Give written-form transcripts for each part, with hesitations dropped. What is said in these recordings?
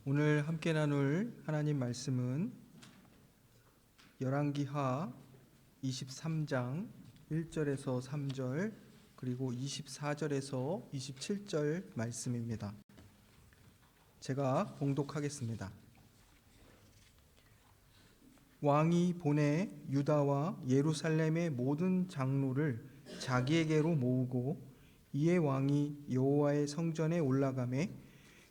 오늘 함께 나눌 하나님 말씀은 열왕기하 23장 1절에서 3절 그리고 24절에서 27절 말씀입니다. 제가 봉독하겠습니다. 왕이 보내 유다와 예루살렘의 모든 장로를 자기에게로 모으고 이에 왕이 여호와의 성전에 올라가매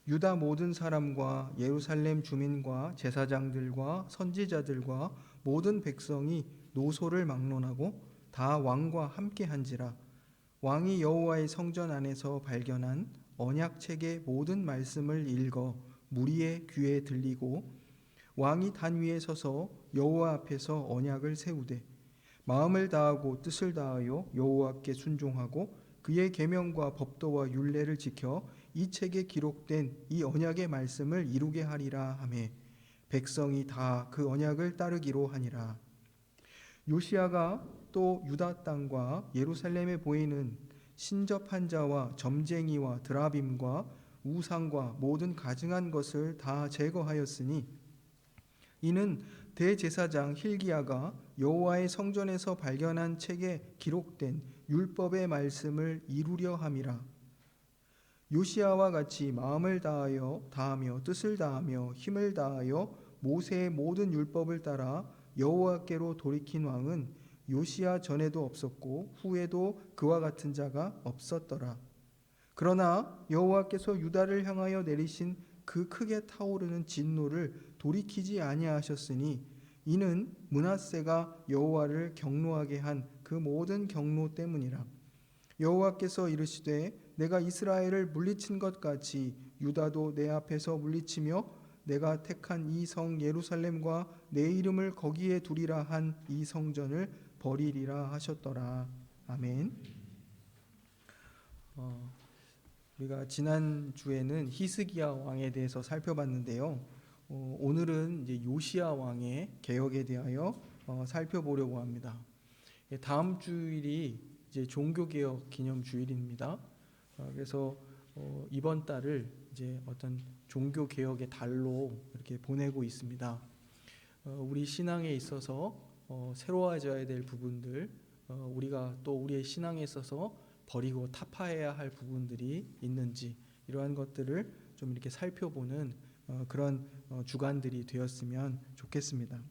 유다 모든 사람과 예루살렘 주민과 제사장들과 선지자들과 모든 백성이 노소를 막론하고 다 왕과 함께한지라. 왕이 여호와의 성전 안에서 발견한 언약책의 모든 말씀을 읽어 무리의 귀에 들리고 왕이 단 위에 서서 여호와 앞에서 언약을 세우되 마음을 다하고 뜻을 다하여 여호와께 순종하고 그의 계명과 법도와 율례를 지켜 이 책에 기록된 이 언약의 말씀을 이루게 하리라 하매 백성이 다 그 언약을 따르기로 하니라. 요시야가 또 유다 땅과 예루살렘에 보이는 신접한 자와 점쟁이와 드라빔과 우상과 모든 가증한 것을 다 제거하였으니 이는 대제사장 hil기야가 여호와의 성전에서 발견한 책에 기록된 율법의 말씀을 이루려 함이라. 요시야와 같이 마음을 다하며 뜻을 다하며 힘을 다하여 모세의 모든 율법을 따라 여호와께로 돌이킨 왕은 요시야 전에도 없었고 후에도 그와 같은 자가 없었더라. 그러나 여호와께서 유다를 향하여 내리신 그 크게 타오르는 진노를 돌이키지 아니하셨으니 이는 므낫세가 여호와를 경노하게 한 그 모든 경노 때문이라. 여호와께서 이르시되 내가 이스라엘을 물리친 것 같이 유다도 내 앞에서 물리치며 내가 택한 이 성 예루살렘과 내 이름을 거기에 두리라 한 이 성전을 버리리라 하셨더라. 아멘. 우리가 지난 주에는 히스기야 왕에 대해서 살펴봤는데요. 오늘은 이제 요시야 왕의 개혁에 대하여 살펴보려고 합니다. 다음 주일이 이제 종교개혁 기념 주일입니다. 그래서 이번 달을 이제 어떤 종교개혁의 달로 이렇게 보내고 있습니다. 우리 신앙에 있어서 새로워져야 될 부분들, 우리가 또 우리의 신앙에 있어서 버리고 타파해야 할 부분들이 있는지 이러한 것들을 좀 이렇게 살펴보는 그런 주간들이 되었으면 좋겠습니다.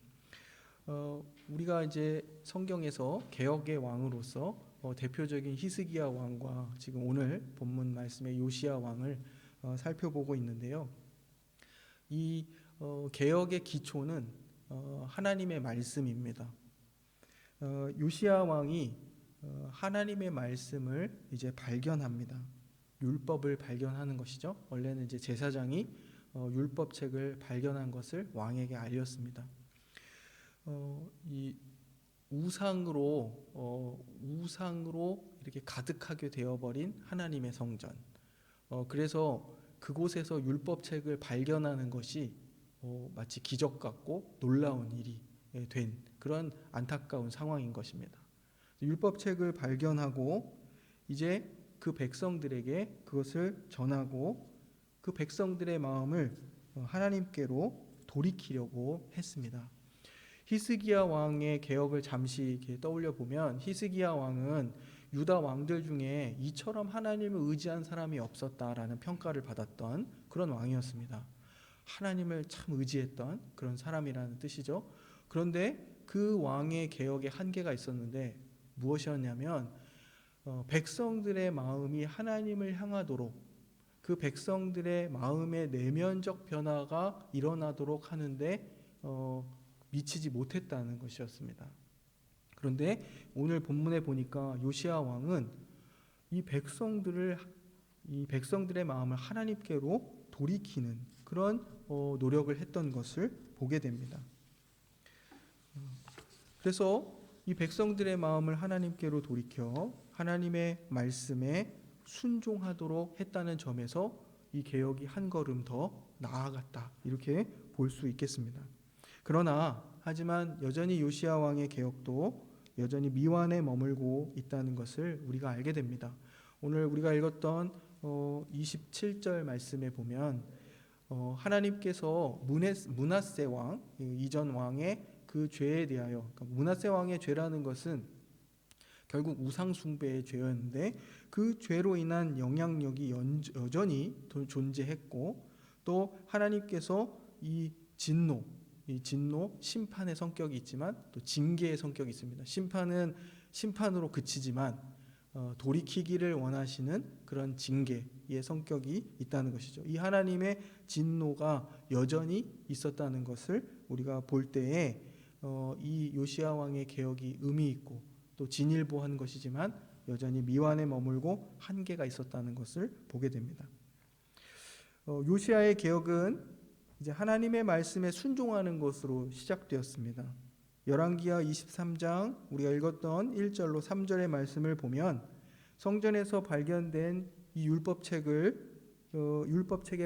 우리가 이제 성경에서 개혁의 왕으로서 대표적인 히스기야 왕과 지금 오늘 본문 말씀의 요시야 왕을 살펴보고 있는데요. 이 개혁의 기초는 하나님의 말씀입니다. 요시야 왕이 하나님의 말씀을 이제 발견합니다. 율법을 발견하는 것이죠. 원래는 이제 제사장이 율법책을 발견한 것을 왕에게 알렸습니다. 이 우상으로 이렇게 가득하게 되어버린 하나님의 성전. 그래서 그곳에서 율법책을 발견하는 것이 마치 기적 같고 놀라운 일이 된 그런 안타까운 상황인 것입니다. 율법책을 발견하고 이제 그 백성들에게 그것을 전하고 그 백성들의 마음을 하나님께로 돌이키려고 했습니다. 히스기야 왕의 개혁을 잠시 이렇게 떠올려 보면 히스기야 왕은 유다 왕들 중에 이처럼 하나님을 의지한 사람이 없었다라는 평가를 받았던 그런 왕이었습니다. 하나님을 참 의지했던 그런 사람이라는 뜻이죠. 그런데 그 왕의 개혁에 한계가 있었는데 무엇이었냐면 백성들의 마음이 하나님을 향하도록 그 백성들의 마음의 내면적 변화가 일어나도록 하는데 미치지 못했다는 것이었습니다. 그런데 오늘 본문에 보니까 요시야 왕은 이 백성들의 마음을 하나님께로 돌이키는 그런 노력을 했던 것을 보게 됩니다. 그래서 이 백성들의 마음을 하나님께로 돌이켜 하나님의 말씀에 순종하도록 했다는 점에서 이 개혁이 한 걸음 더 나아갔다 이렇게 볼 수 있겠습니다. 그러나 하지만 여전히 요시야 왕의 개혁도 여전히 미완에 머물고 있다는 것을 우리가 알게 됩니다. 오늘 우리가 읽었던 27절 말씀에 보면 하나님께서 므낫세 왕, 이전 왕의 그 죄에 대하여, 그러니까 므낫세 왕의 죄라는 것은 결국 우상 숭배의 죄였는데 그 죄로 인한 영향력이 여전히 존재했고, 또 하나님께서 이 진노, 심판의 성격이 있지만 또 징계의 성격이 있습니다. 심판은 심판으로 그치지만 돌이키기를 원하시는 그런 징계의 성격이 있다는 것이죠. 이 하나님의 진노가 여전히 있었다는 것을 우리가 볼 때에 이 요시야 왕의 개혁이 의미 있고 또 진일보한 것이지만 여전히 미완에 머물고 한계가 있었다는 것을 보게 됩니다. 요시야의 개혁은 이제 하나님의 말씀에 순종하는 것으로 시작되었습니다. 열왕기하 23장 우리가 읽었던 1절로 3절의 말씀을 보면 성전에서 발견된 이 율법책의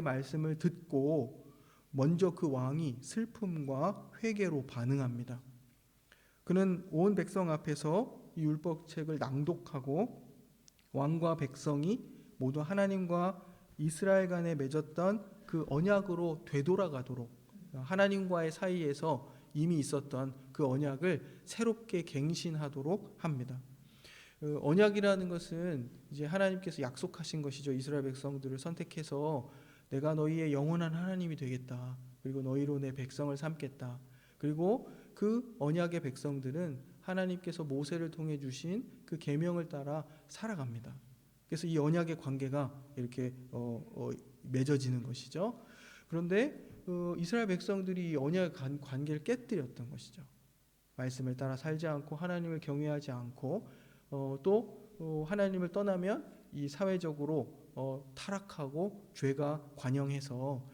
말씀을 듣고 먼저 그 왕이 슬픔과 회개로 반응합니다. 그는 온 백성 앞에서 이 율법책을 낭독하고 왕과 백성이 모두 하나님과 이스라엘 간에 맺었던 그 언약으로 되돌아가도록, 하나님과의 사이에서 이미 있었던 그 언약을 새롭게 갱신하도록 합니다. 언약이라는 것은 이제 하나님께서 약속하신 것이죠. 이스라엘 백성들을 선택해서 내가 너희의 영원한 하나님이 되겠다. 그리고 너희로 내 백성을 삼겠다. 그리고 그 언약의 백성들은 하나님께서 모세를 통해 주신 그 계명을 따라 살아갑니다. 그래서 이 언약의 관계가 이렇게 맺어지는 것이죠. 그런데 이스라엘 백성들이 이 언약의 관계를 깨뜨렸던 것이죠. 말씀을 따라 살지 않고 하나님을 경외하지 않고 또 하나님을 떠나면 이 사회적으로 타락하고 죄가 관영해서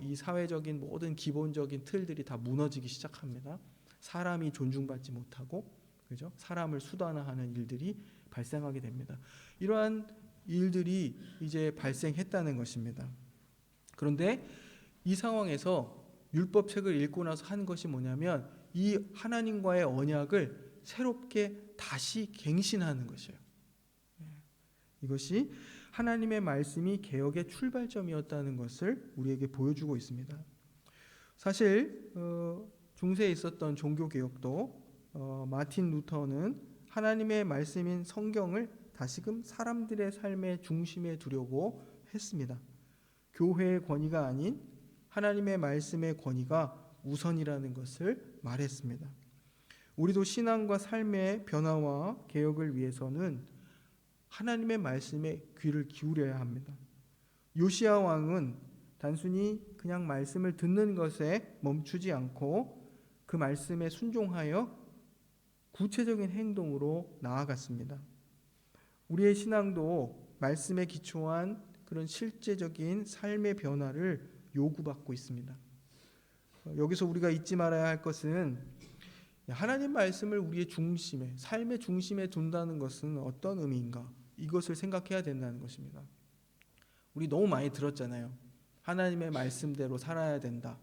이 사회적인 모든 기본적인 틀들이 다 무너지기 시작합니다. 사람이 존중받지 못하고, 그죠? 사람을 수단화하는 일들이 발생하게 됩니다. 이러한 일들이 이제 발생했다는 것입니다. 그런데 이 상황에서 율법책을 읽고 나서 한 것이 뭐냐면 이 하나님과의 언약을 새롭게 다시 갱신하는 것이에요. 이것이 하나님의 말씀이 개혁의 출발점이었다는 것을 우리에게 보여주고 있습니다. 사실 중세에 있었던 종교개혁도 마틴 루터는 하나님의 말씀인 성경을 다시금 사람들의 삶의 중심에 두려고 했습니다. 교회의 권위가 아닌 하나님의 말씀의 권위가 우선이라는 것을 말했습니다. 우리도 신앙과 삶의 변화와 개혁을 위해서는 하나님의 말씀에 귀를 기울여야 합니다. 요시야 왕은 단순히 그냥 말씀을 듣는 것에 멈추지 않고 그 말씀에 순종하여 구체적인 행동으로 나아갔습니다. 우리의 신앙도 말씀에 기초한 그런 실제적인 삶의 변화를 요구받고 있습니다. 여기서 우리가 잊지 말아야 할 것은 하나님 말씀을 우리의 중심에, 삶의 중심에 둔다는 것은 어떤 의미인가? 이것을 생각해야 된다는 것입니다. 우리 너무 많이 들었잖아요. 하나님의 말씀대로 살아야 된다.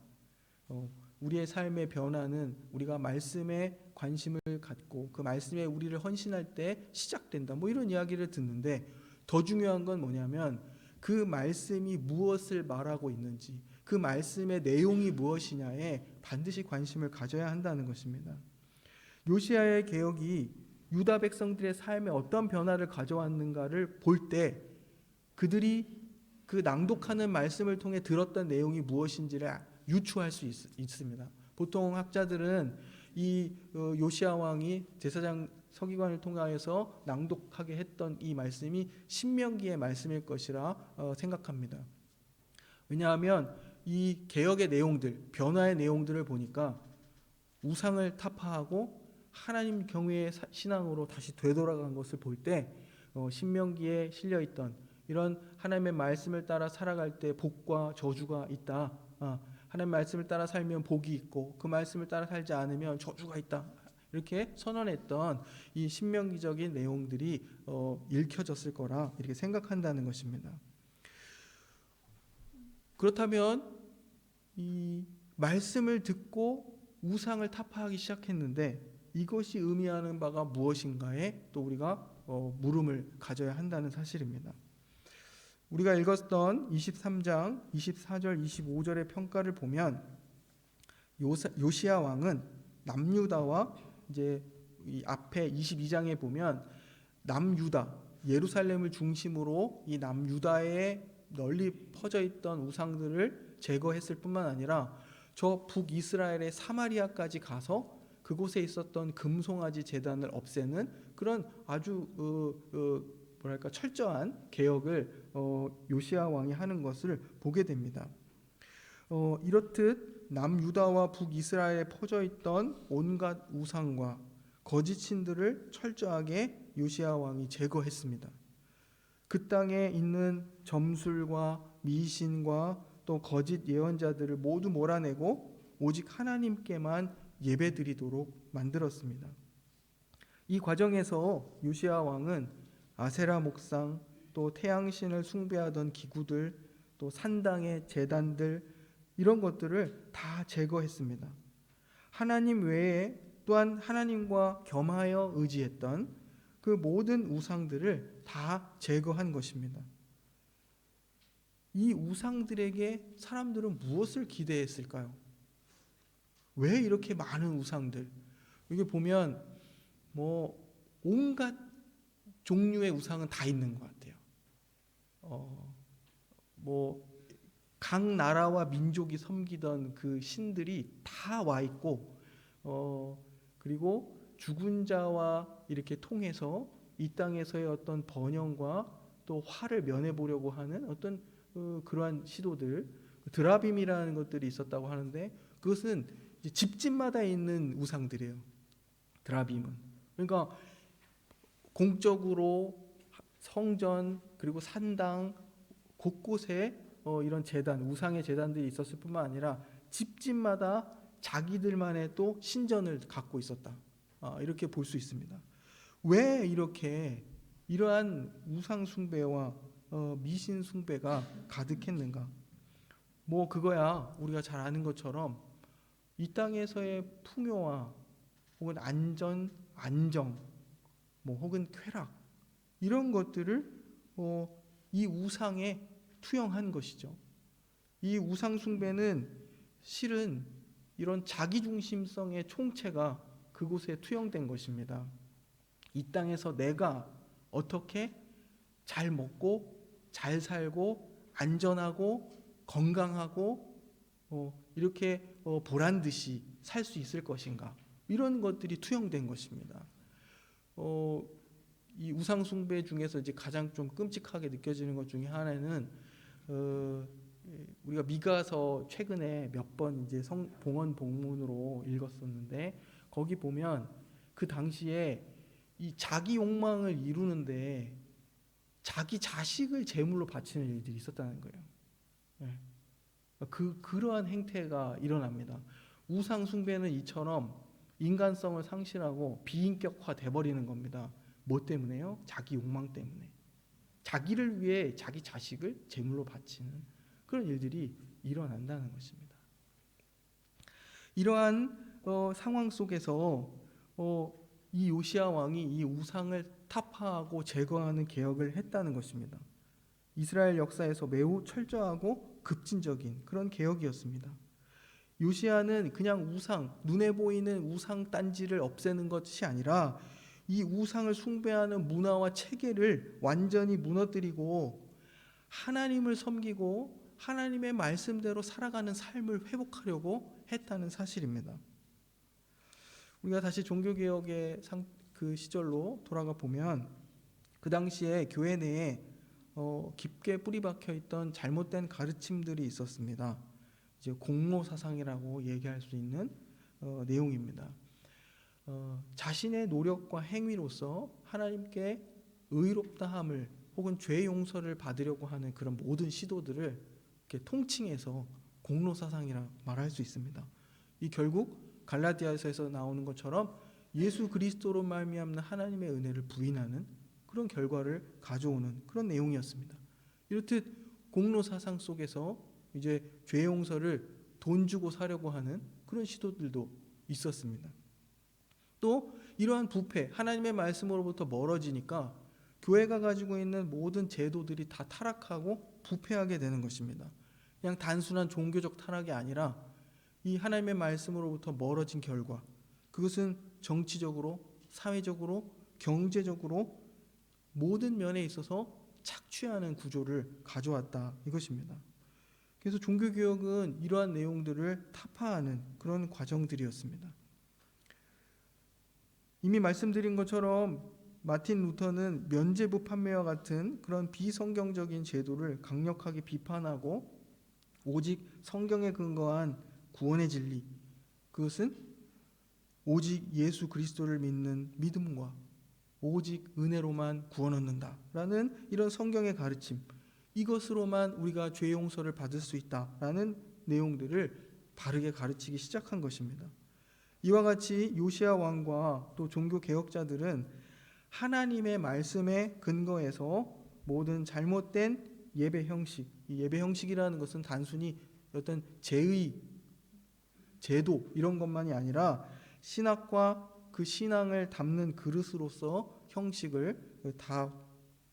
우리의 삶의 변화는 우리가 말씀에 관심을 갖고 그 말씀에 우리를 헌신할 때 시작된다. 이런 이야기를 듣는데 더 중요한 건 뭐냐면 그 말씀이 무엇을 말하고 있는지, 그 말씀의 내용이 무엇이냐에 반드시 관심을 가져야 한다는 것입니다. 요시야의 개혁이 유다 백성들의 삶에 어떤 변화를 가져왔는가를 볼 때 그들이 그 낭독하는 말씀을 통해 들었던 내용이 무엇인지를 유추할 수 있습니다. 보통 학자들은 이 요시야 왕이 제사장 서기관을 통하여서 낭독하게 했던 이 말씀이 신명기의 말씀일 것이라 생각합니다. 왜냐하면 이 개혁의 내용들, 변화의 내용들을 보니까 우상을 타파하고 하나님 경외의 신앙으로 다시 되돌아간 것을 볼 때 신명기에 실려있던 이런 하나님의 말씀을 따라 살아갈 때 복과 저주가 있다. 하나님의 말씀을 따라 살면 복이 있고 그 말씀을 따라 살지 않으면 저주가 있다. 이렇게 선언했던 이 신명기적인 내용들이 읽혀졌을 거라 이렇게 생각한다는 것입니다. 그렇다면 이 말씀을 듣고 우상을 타파하기 시작했는데 이것이 의미하는 바가 무엇인가에 또 우리가 물음을 가져야 한다는 사실입니다. 우리가 읽었던 23장 24절 25절의 평가를 보면 요시야 왕은 남유다와 이제 이 앞에 22장에 보면 남유다 예루살렘을 중심으로 이 남유다에 널리 퍼져 있던 우상들을 제거했을 뿐만 아니라 저 북이스라엘의 사마리아까지 가서 그곳에 있었던 금송아지 제단을 없애는 그런 아주 뭐랄까 철저한 개혁을 요시야 왕이 하는 것을 보게 됩니다. 이렇듯 남유다와 북이스라엘에 퍼져 있던 온갖 우상과 거짓 신들을 철저하게 요시야 왕이 제거했습니다. 그 땅에 있는 점술과 미신과 또 거짓 예언자들을 모두 몰아내고 오직 하나님께만 예배드리도록 만들었습니다. 이 과정에서 요시야 왕은 아세라 목상, 또 태양신을 숭배하던 기구들, 또 산당의 제단들 이런 것들을 다 제거했습니다. 하나님 외에 또한 하나님과 겸하여 의지했던 그 모든 우상들을 다 제거한 것입니다. 이 우상들에게 사람들은 무엇을 기대했을까요? 왜 이렇게 많은 우상들? 여기 보면 온갖 종류의 우상은 다 있는 것 같아요. 각 나라와 민족이 섬기던 그 신들이 다 와 있고, 그리고 죽은 자와 이렇게 통해서 이 땅에서의 어떤 번영과 또 화를 면해 보려고 하는 어떤 그러한 시도들, 드라빔이라는 것들이 있었다고 하는데 그것은 집집마다 있는 우상들이에요. 드라빔은. 그러니까 공적으로 성전 그리고 산당 곳곳에 이런 제단, 우상의 제단들이 있었을 뿐만 아니라 집집마다 자기들만의 또 신전을 갖고 있었다. 이렇게 볼 수 있습니다. 왜 이렇게 이러한 우상 숭배와 미신 숭배가 가득했는가? 그거야 우리가 잘 아는 것처럼 이 땅에서의 풍요와 혹은 안전, 안정, 혹은 쾌락 이런 것들을 이 우상에 투영한 것이죠. 이 우상 숭배는 실은 이런 자기중심성의 총체가 그곳에 투영된 것입니다. 이 땅에서 내가 어떻게 잘 먹고 잘 살고 안전하고 건강하고 이렇게 보란 듯이 살 수 있을 것인가, 이런 것들이 투영된 것입니다. 이 우상 숭배 중에서 이제 가장 좀 끔찍하게 느껴지는 것 중에 하나는 우리가 미가서 최근에 몇 번 이제 봉헌 복문으로 읽었었는데 거기 보면 그 당시에 이 자기 욕망을 이루는데 자기 자식을 제물로 바치는 일들이 있었다는 거예요. 그러한 행태가 일어납니다. 우상 숭배는 이처럼 인간성을 상실하고 비인격화 돼버리는 겁니다. 뭐 때문에요? 자기 욕망 때문에. 자기를 위해 자기 자식을 제물로 바치는 그런 일들이 일어난다는 것입니다. 이러한 상황 속에서 이 요시야 왕이 이 우상을 타파하고 제거하는 개혁을 했다는 것입니다. 이스라엘 역사에서 매우 철저하고 급진적인 그런 개혁이었습니다. 요시야는 그냥 우상, 눈에 보이는 우상 딴지를 없애는 것이 아니라 이 우상을 숭배하는 문화와 체계를 완전히 무너뜨리고 하나님을 섬기고 하나님의 말씀대로 살아가는 삶을 회복하려고 했다는 사실입니다. 우리가 다시 종교개혁의 그 시절로 돌아가 보면 그 당시에 교회 내에 깊게 뿌리박혀 있던 잘못된 가르침들이 있었습니다. 이제 공로 사상이라고 얘기할 수 있는 내용입니다. 자신의 노력과 행위로서 하나님께 의롭다함을 혹은 죄 용서를 받으려고 하는 그런 모든 시도들을 이렇게 통칭해서 공로 사상이라 말할 수 있습니다. 이 결국 갈라디아서에서 나오는 것처럼 예수 그리스도로 말미암는 하나님의 은혜를 부인하는 그런 결과를 가져오는 그런 내용이었습니다. 이렇듯 공로 사상 속에서 이제 죄 용서를 돈 주고 사려고 하는 그런 시도들도 있었습니다. 또 이러한 부패, 하나님의 말씀으로부터 멀어지니까 교회가 가지고 있는 모든 제도들이 다 타락하고 부패하게 되는 것입니다. 그냥 단순한 종교적 타락이 아니라 이 하나님의 말씀으로부터 멀어진 결과, 그것은 정치적으로, 사회적으로, 경제적으로 모든 면에 있어서 착취하는 구조를 가져왔다 이것입니다. 그래서 종교개혁은 이러한 내용들을 타파하는 그런 과정들이었습니다. 이미 말씀드린 것처럼 마틴 루터는 면죄부 판매와 같은 그런 비성경적인 제도를 강력하게 비판하고 오직 성경에 근거한 구원의 진리, 그것은 오직 예수 그리스도를 믿는 믿음과 오직 은혜로만 구원 얻는다라는 이런 성경의 가르침, 이것으로만 우리가 죄 용서를 받을 수 있다라는 내용들을 바르게 가르치기 시작한 것입니다. 이와 같이 요시야 왕과 또 종교 개혁자들은 하나님의 말씀에 근거해서 모든 잘못된 예배 형식, 이 예배 형식이라는 것은 단순히 어떤 제도 이런 것만이 아니라 신학과 그 신앙을 담는 그릇으로서 형식을 다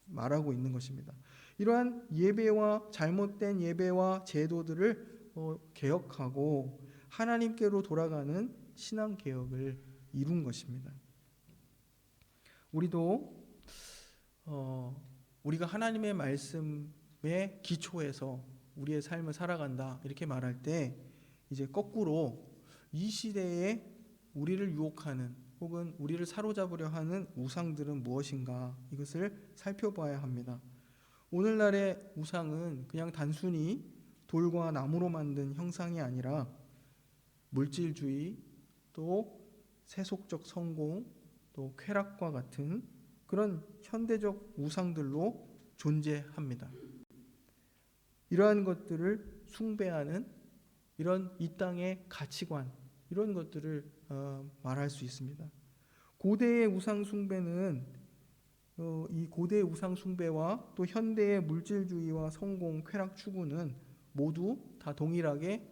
말하고 있는 것입니다. 이러한 예배와 잘못된 예배와 제도들을 개혁하고 하나님께로 돌아가는 신앙 개혁을 이룬 것입니다. 우리도 우리가 하나님의 말씀에 기초해서 우리의 삶을 살아간다 이렇게 말할 때 이제 거꾸로 이 시대에 우리를 유혹하는 혹은 우리를 사로잡으려 하는 우상들은 무엇인가 이것을 살펴봐야 합니다. 오늘날의 우상은 그냥 단순히 돌과 나무로 만든 형상이 아니라 물질주의, 또 세속적 성공, 또 쾌락과 같은 그런 현대적 우상들로 존재합니다. 이러한 것들을 숭배하는 이런 이 땅의 가치관, 이런 것들을 말할 수 있습니다. 고대의 우상 숭배는 이 고대의 우상 숭배와 또 현대의 물질주의와 성공, 쾌락 추구는 모두 다 동일하게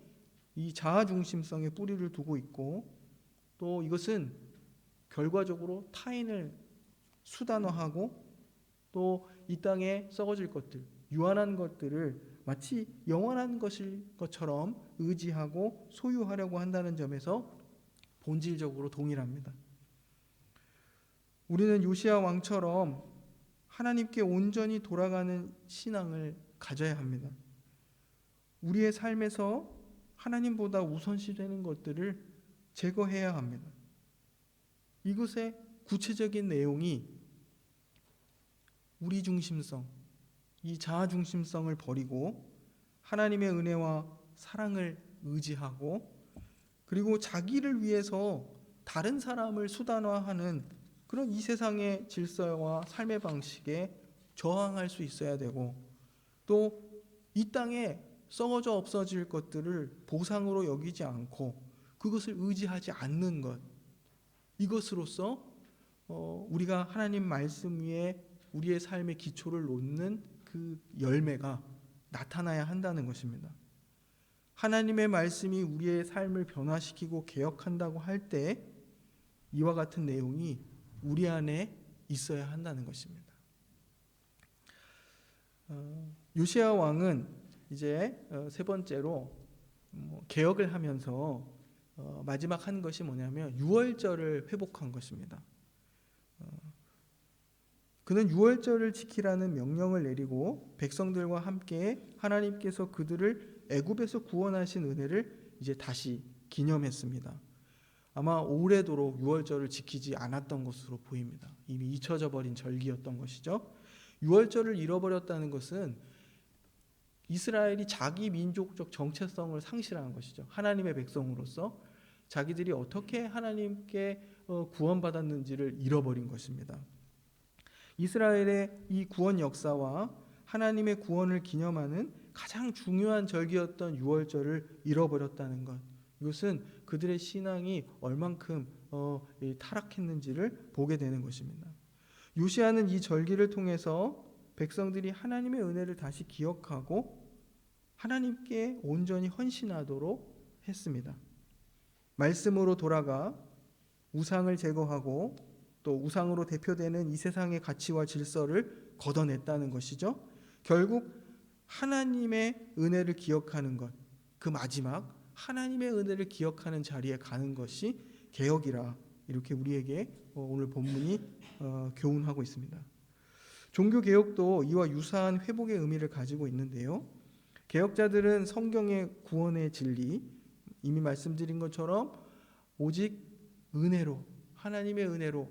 이 자아 중심성에 뿌리를 두고 있고, 또 이것은 결과적으로 타인을 수단화하고 또 이 땅에 썩어질 것들, 유한한 것들을 마치 영원한 것일 것처럼 의지하고 소유하려고 한다는 점에서 본질적으로 동일합니다. 우리는 요시야 왕처럼 하나님께 온전히 돌아가는 신앙을 가져야 합니다. 우리의 삶에서 하나님보다 우선시되는 것들을 제거해야 합니다. 이것의 구체적인 내용이 우리 중심성, 이 자아 중심성을 버리고 하나님의 은혜와 사랑을 의지하고, 그리고 자기를 위해서 다른 사람을 수단화하는 그런 이 세상의 질서와 삶의 방식에 저항할 수 있어야 되고, 또 이 땅에 썩어져 없어질 것들을 보상으로 여기지 않고 그것을 의지하지 않는 것, 이것으로써 우리가 하나님 말씀 위에 우리의 삶의 기초를 놓는 그 열매가 나타나야 한다는 것입니다. 하나님의 말씀이 우리의 삶을 변화시키고 개혁한다고 할 때 이와 같은 내용이 우리 안에 있어야 한다는 것입니다. 요시야 왕은 이제 세 번째로 개혁을 하면서 마지막 한 것이 뭐냐면 유월절을 회복한 것입니다. 그는 유월절을 지키라는 명령을 내리고 백성들과 함께 하나님께서 그들을 애굽에서 구원하신 은혜를 이제 다시 기념했습니다. 아마 오래도록 유월절을 지키지 않았던 것으로 보입니다. 이미 잊혀져 버린 절기였던 것이죠. 유월절을 잃어버렸다는 것은 이스라엘이 자기 민족적 정체성을 상실한 것이죠. 하나님의 백성으로서 자기들이 어떻게 하나님께 구원받았는지를 잃어버린 것입니다. 이스라엘의 이 구원 역사와 하나님의 구원을 기념하는 가장 중요한 절기였던 유월절을 잃어버렸다는 것, 이것은 그들의 신앙이 얼만큼 타락했는지를 보게 되는 것입니다. 요시야는 이 절기를 통해서 백성들이 하나님의 은혜를 다시 기억하고 하나님께 온전히 헌신하도록 했습니다. 말씀으로 돌아가 우상을 제거하고 또 우상으로 대표되는 이 세상의 가치와 질서를 걷어냈다는 것이죠. 결국 하나님의 은혜를 기억하는 것, 그 마지막 하나님의 은혜를 기억하는 자리에 가는 것이 개혁이라, 이렇게 우리에게 오늘 본문이 교훈하고 있습니다. 종교개혁도 이와 유사한 회복의 의미를 가지고 있는데요. 개혁자들은 성경의 구원의 진리, 이미 말씀드린 것처럼 오직 은혜로, 하나님의 은혜로,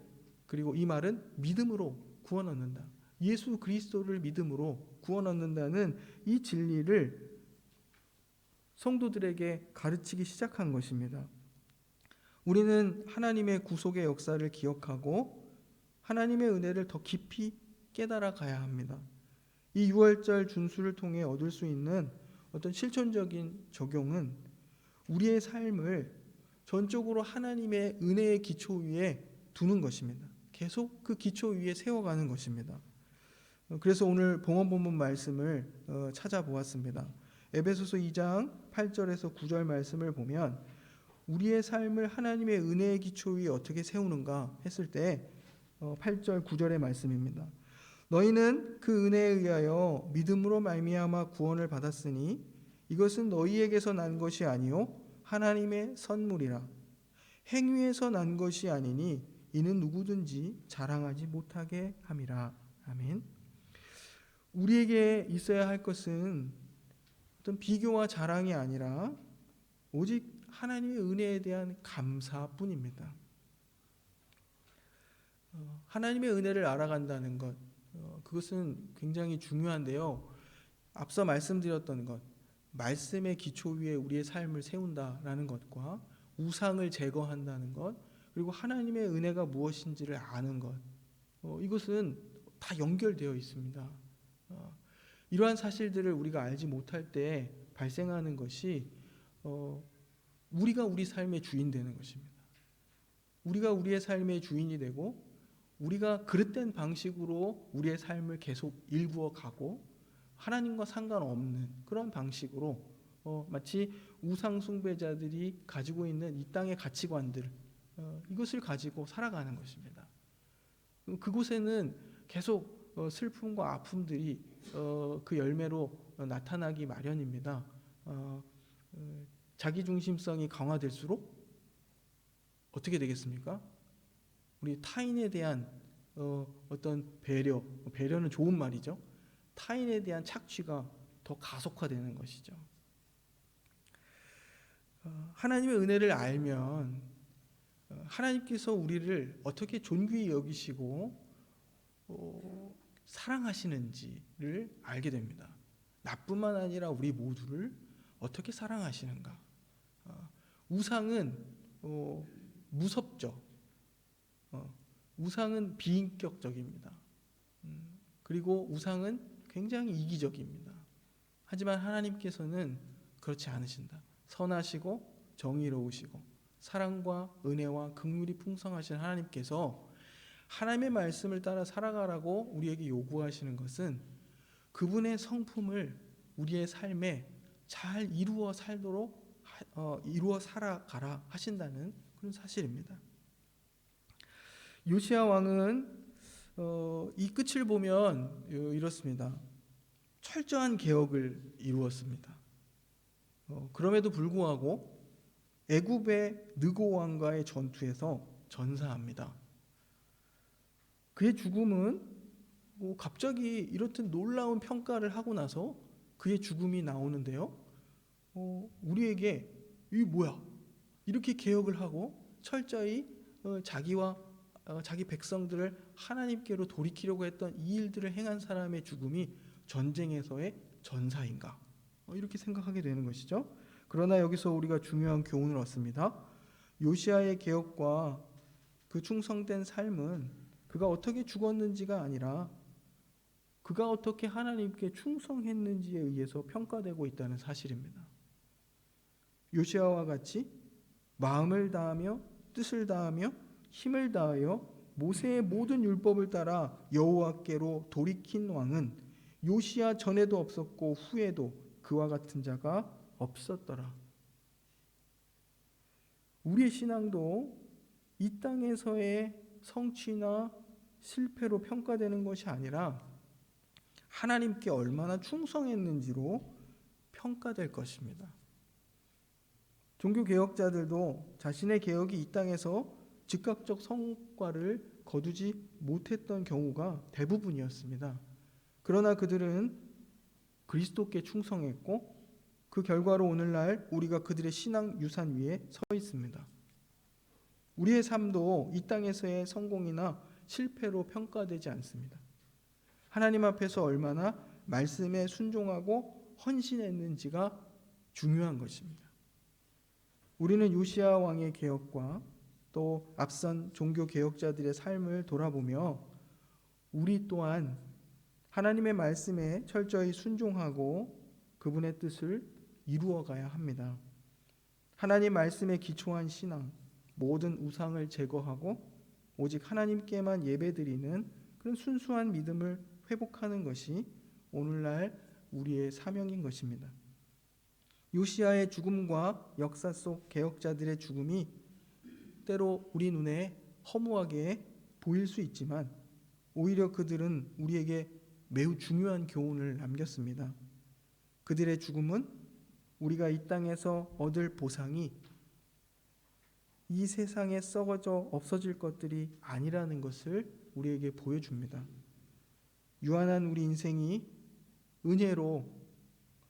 그리고 이 말은 믿음으로 구원 얻는다, 예수 그리스도를 믿음으로 구원 얻는다는 이 진리를 성도들에게 가르치기 시작한 것입니다. 우리는 하나님의 구속의 역사를 기억하고 하나님의 은혜를 더 깊이 깨달아 가야 합니다. 이 유월절 준수를 통해 얻을 수 있는 어떤 실천적인 적용은 우리의 삶을 전적으로 하나님의 은혜의 기초 위에 두는 것입니다. 계속 그 기초 위에 세워가는 것입니다. 그래서 오늘 봉헌 본문 말씀을 찾아보았습니다. 에베소서 2장 8절에서 9절 말씀을 보면 우리의 삶을 하나님의 은혜의 기초 위에 어떻게 세우는가 했을 때 8절 9절의 말씀입니다. 너희는 그 은혜에 의하여 믿음으로 말미암아 구원을 받았으니 이것은 너희에게서 난 것이 아니요 하나님의 선물이라. 행위에서 난 것이 아니니 이는 누구든지 자랑하지 못하게 함이라. 아멘. 우리에게 있어야 할 것은 어떤 비교와 자랑이 아니라 오직 하나님의 은혜에 대한 감사뿐입니다. 하나님의 은혜를 알아간다는 것, 그것은 굉장히 중요한데요. 앞서 말씀드렸던 것, 말씀의 기초 위에 우리의 삶을 세운다라는 것과 우상을 제거한다는 것, 그리고 하나님의 은혜가 무엇인지를 아는 것, 이것은 다 연결되어 있습니다. 이러한 사실들을 우리가 알지 못할 때 발생하는 것이 우리가 우리 삶의 주인 되는 것입니다. 우리가 우리의 삶의 주인이 되고 우리가 그릇된 방식으로 우리의 삶을 계속 일구어 가고 하나님과 상관없는 그런 방식으로 마치 우상 숭배자들이 가지고 있는 이 땅의 가치관들, 이것을 가지고 살아가는 것입니다. 그곳에는 계속 슬픔과 아픔들이 그 열매로 나타나기 마련입니다. 자기중심성이 강화될수록 어떻게 되겠습니까? 우리 타인에 대한 어떤 배려는 좋은 말이죠. 타인에 대한 착취가 더 가속화되는 것이죠. 하나님의 은혜를 알면 하나님께서 우리를 어떻게 존귀히 여기시고 사랑하시는지를 알게 됩니다. 나뿐만 아니라 우리 모두를 어떻게 사랑하시는가. 우상은 무섭죠. 우상은 비인격적입니다. 그리고 우상은 굉장히 이기적입니다. 하지만 하나님께서는 그렇지 않으신다. 선하시고 정의로우시고 사랑과 은혜와 긍휼이 풍성하신 하나님께서 하나님의 말씀을 따라 살아가라고 우리에게 요구하시는 것은 그분의 성품을 우리의 삶에 잘 이루어 살아가라 하신다는 그런 사실입니다. 요시야 왕은 이 끝을 보면 이렇습니다. 철저한 개혁을 이루었습니다. 그럼에도 불구하고 애굽의 느고 왕과의 전투에서 전사합니다. 그의 죽음은 갑자기 이렇듯 놀라운 평가를 하고 나서 그의 죽음이 나오는데요. 우리에게 이게 뭐야? 이렇게 개혁을 하고 철저히 자기와 자기 백성들을 하나님께로 돌이키려고 했던 이 일들을 행한 사람의 죽음이 전쟁에서의 전사인가? 이렇게 생각하게 되는 것이죠. 그러나 여기서 우리가 중요한 교훈을 얻습니다. 요시야의 개혁과 그 충성된 삶은 그가 어떻게 죽었는지가 아니라 그가 어떻게 하나님께 충성했는지에 의해서 평가되고 있다는 사실입니다. 요시야와 같이 마음을 다하며 뜻을 다하며 힘을 다하여 모세의 모든 율법을 따라 여호와께로 돌이킨 왕은 요시야 전에도 없었고 후에도 그와 같은 자가 없었더라. 우리의 신앙도 이 땅에서의 성취나 실패로 평가되는 것이 아니라 하나님께 얼마나 충성했는지로 평가될 것입니다. 종교개혁자들도 자신의 개혁이 이 땅에서 즉각적 성과를 거두지 못했던 경우가 대부분이었습니다. 그러나 그들은 그리스도께 충성했고 그 결과로 오늘날 우리가 그들의 신앙 유산 위에 서 있습니다. 우리의 삶도 이 땅에서의 성공이나 실패로 평가되지 않습니다. 하나님 앞에서 얼마나 말씀에 순종하고 헌신했는지가 중요한 것입니다. 우리는 요시야 왕의 개혁과 또 앞선 종교 개혁자들의 삶을 돌아보며 우리 또한 하나님의 말씀에 철저히 순종하고 그분의 뜻을 이루어가야 합니다. 하나님 말씀에 기초한 신앙, 모든 우상을 제거하고 오직 하나님께만 예배드리는 그런 순수한 믿음을 회복하는 것이 오늘날 우리의 사명인 것입니다. 요시야의 죽음과 역사 속 개혁자들의 죽음이 때로 우리 눈에 허무하게 보일 수 있지만 오히려 그들은 우리에게 매우 중요한 교훈을 남겼습니다. 그들의 죽음은 우리가 이 땅에서 얻을 보상이 이 세상에 썩어져 없어질 것들이 아니라는 것을 우리에게 보여줍니다. 유한한 우리 인생이 은혜로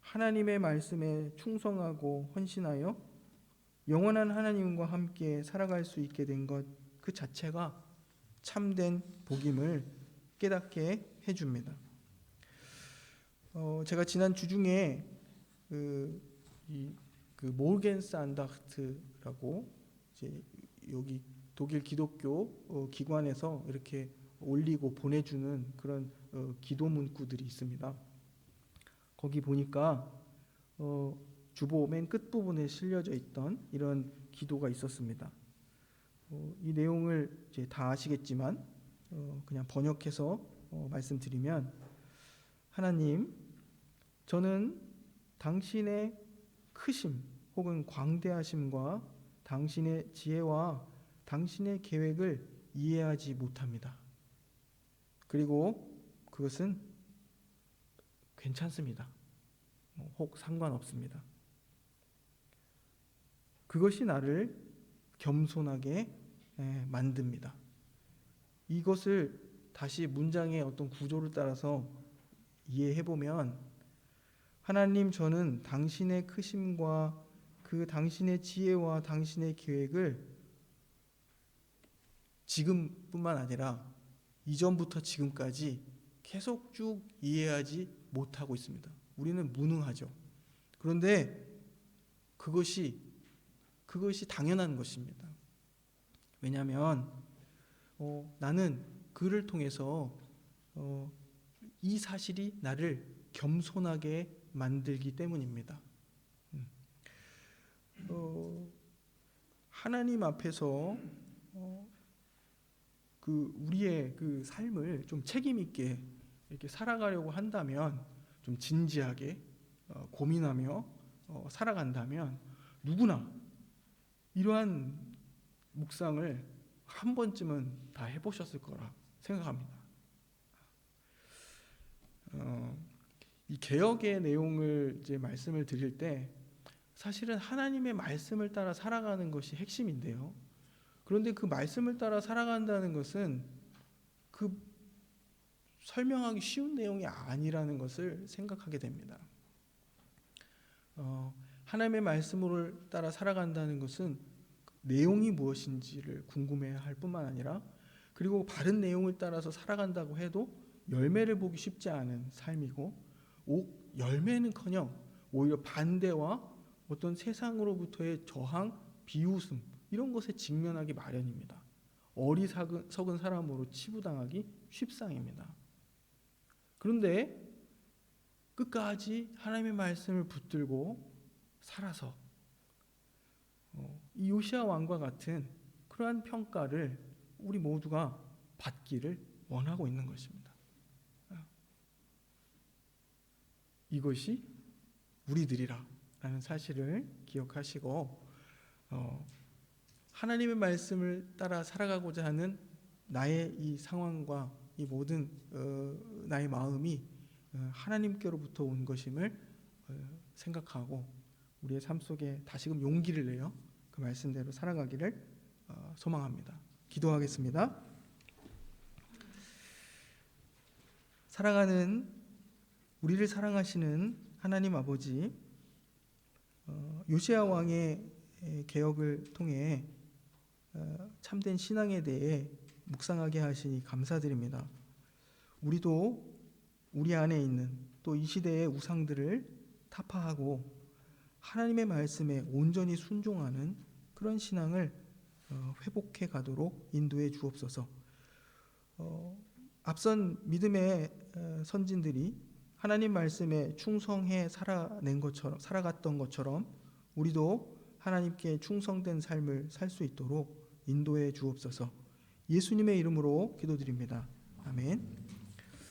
하나님의 말씀에 충성하고 헌신하여 영원한 하나님과 함께 살아갈 수 있게 된 것 그 자체가 참된 복임을 깨닫게 해줍니다. 제가 지난 주중에 그 모르겐스 안다흐트라고 이제 여기 독일 기독교 기관에서 이렇게 올리고 보내주는 그런 기도 문구들이 있습니다. 거기 보니까 주보 맨 끝부분에 실려져 있던 이런 기도가 있었습니다. 이 내용을 이제 다 아시겠지만 그냥 번역해서 말씀드리면, 하나님, 저는 당신의 크심 혹은 광대하심과 당신의 지혜와 당신의 계획을 이해하지 못합니다. 그리고 그것은 괜찮습니다. 혹 상관없습니다. 그것이 나를 겸손하게 만듭니다. 이것을 다시 문장의 어떤 구조를 따라서 이해해보면, 하나님, 저는 당신의 크심과 그 당신의 지혜와 당신의 계획을 지금뿐만 아니라 이전부터 지금까지 계속 쭉 이해하지 못하고 있습니다. 우리는 무능하죠. 그런데 그것이 당연한 것입니다. 왜냐하면 나는 그를 통해서 이 사실이 나를 겸손하게 만들기 때문입니다. 하나님 앞에서 우리의 그 삶을 좀 책임 있게 이렇게 살아가려고 한다면, 좀 진지하게 고민하며 살아간다면 누구나 이러한 묵상을 한 번쯤은 다 해보셨을 거라 생각합니다. 이 개혁의 내용을 이제 말씀을 드릴 때 사실은 하나님의 말씀을 따라 살아가는 것이 핵심인데요. 그런데 그 말씀을 따라 살아간다는 것은 그 설명하기 쉬운 내용이 아니라는 것을 생각하게 됩니다. 하나님의 말씀을 따라 살아간다는 것은 내용이 무엇인지를 궁금해할 뿐만 아니라, 그리고 바른 내용을 따라서 살아간다고 해도 열매를 보기 쉽지 않은 삶이고, 열매는커녕 오히려 반대와 어떤 세상으로부터의 저항, 비웃음, 이런 것에 직면하기 마련입니다. 어리석은 사람으로 치부당하기 쉽상입니다. 그런데 끝까지 하나님의 말씀을 붙들고 살아서 이 요시야 왕과 같은 그러한 평가를 우리 모두가 받기를 원하고 있는 것입니다. 이것이 우리들이라 라는 사실을 기억하시고 하나님의 말씀을 따라 살아가고자 하는 나의 이 상황과 이 모든 나의 마음이 하나님께로부터 온 것임을 생각하고 우리의 삶 속에 다시금 용기를 내어 그 말씀대로 살아가기를 소망합니다. 기도하겠습니다. 사랑하는 우리를 사랑하시는 하나님 아버지, 요시야 왕의 개혁을 통해 참된 신앙에 대해 묵상하게 하시니 감사드립니다. 우리도 우리 안에 있는 또 이 시대의 우상들을 타파하고 하나님의 말씀에 온전히 순종하는 그런 신앙을 회복해 가도록 인도해 주옵소서. 앞선 믿음의 선진들이 하나님 말씀에 충성해 살아갔던 것처럼 우리도 하나님께 충성된 삶을 살 수 있도록 인도해 주옵소서. 예수님의 이름으로 기도드립니다. 아멘.